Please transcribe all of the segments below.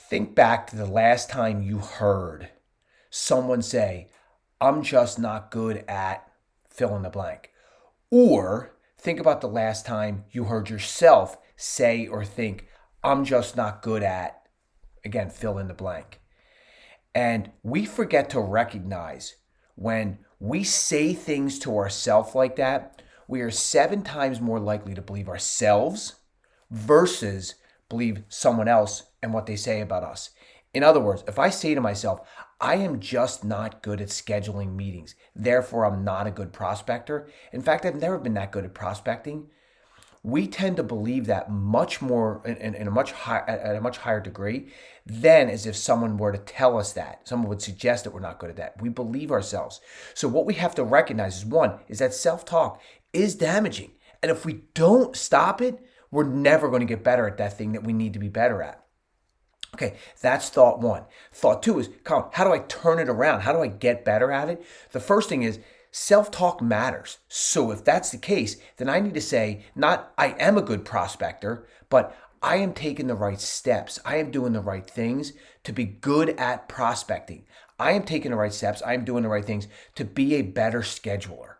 Think back to the last time you heard someone say, I'm just not good at fill in the blank. Or think about the last time you heard yourself say or think, I'm just not good at, again, fill in the blank. And we forget to recognize when we say things to ourselves like that, we are 7 times more likely to believe ourselves versus believe someone else and what they say about us. In other words, if I say to myself, I am just not good at scheduling meetings, therefore I'm not a good prospector. In fact, I've never been that good at prospecting. We tend to believe that much more in a much high, at a much higher degree than as if someone were to tell us that. Someone would suggest that we're not good at that. We believe ourselves. So what we have to recognize is one, is that self-talk is damaging. And if we don't stop it, we're never going to get better at that thing that we need to be better at. Okay, that's thought one. Thought two is, Colin, how do I turn it around? How do I get better at it? The first thing is self-talk matters. So if that's the case, then I need to say, not I am a good prospector, but I am taking the right steps. I am doing the right things to be good at prospecting. I am taking the right steps. I am doing the right things to be a better scheduler.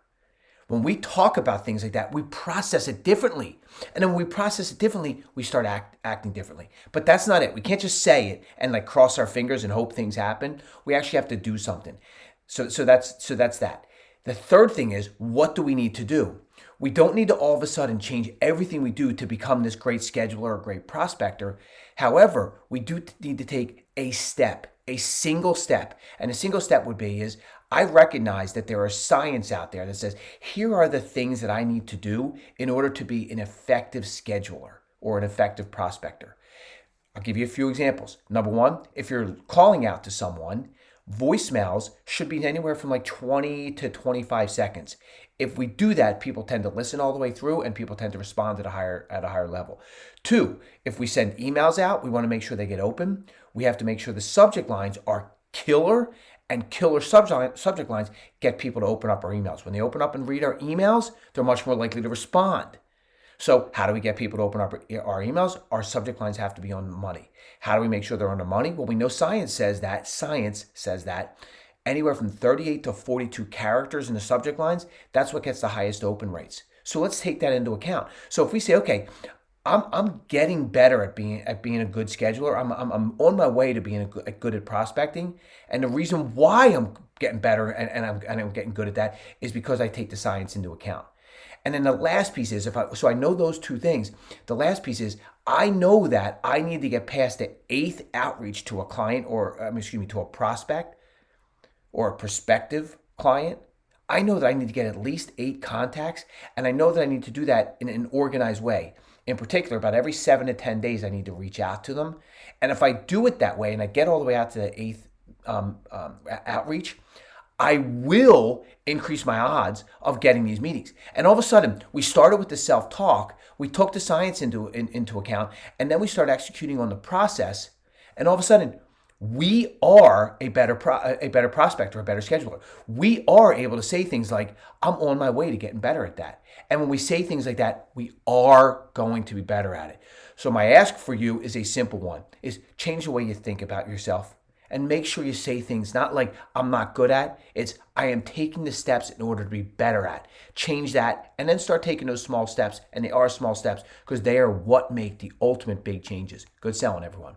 When we talk about things like that, we process it differently. And then when we process it differently, we start acting differently. But that's not it. We can't just say it and like cross our fingers and hope things happen. We actually have to do something. So that's that. The third thing is, what do we need to do? We don't need to all of a sudden change everything we do to become this great scheduler or great prospector. However, we do need to take a step, a single step. And a single step would be is, I recognize that there is science out there that says, here are the things that I need to do in order to be an effective scheduler or an effective prospector. I'll give you a few examples. Number one, if you're calling out to someone, voicemails should be anywhere from like 20 to 25 seconds. If we do that, people tend to listen all the way through and people tend to respond at a higher level. Two, if we send emails out, we want to make sure they get open. We have to make sure the subject lines are killer, and killer subject lines get people to open up our emails. When they open up and read our emails, they're much more likely to respond. So how do we get people to open up our emails? Our subject lines have to be on money. How do we make sure they're on the money? Well, we know science says that anywhere from 38 to 42 characters in the subject lines, that's what gets the highest open rates. So let's take that into account. So if we say, okay, I'm getting better at being a good scheduler. I'm on my way to being good at prospecting, and the reason why I'm getting better and I'm getting good at that is because I take the science into account. And then the last piece is, so I know those two things. The last piece is, I know that I need to get past the 8th outreach to a client to a prospect or a prospective client. I know that I need to get at least 8 contacts, and I know that I need to do that in an organized way. In particular, about every 7 to 10 days, I need to reach out to them. And if I do it that way and I get all the way out to the 8th outreach, I will increase my odds of getting these meetings. And all of a sudden, we started with the self-talk, we took the science into account, and then we start executing on the process. And all of a sudden, we are a better prospector, a better scheduler. We are able to say things like, I'm on my way to getting better at that. And when we say things like that, we are going to be better at it. So my ask for you is a simple one, is change the way you think about yourself and make sure you say things not like I'm not good at, it's I am taking the steps in order to be better at. Change that and then start taking those small steps, and they are small steps because they are what make the ultimate big changes. Good selling, everyone.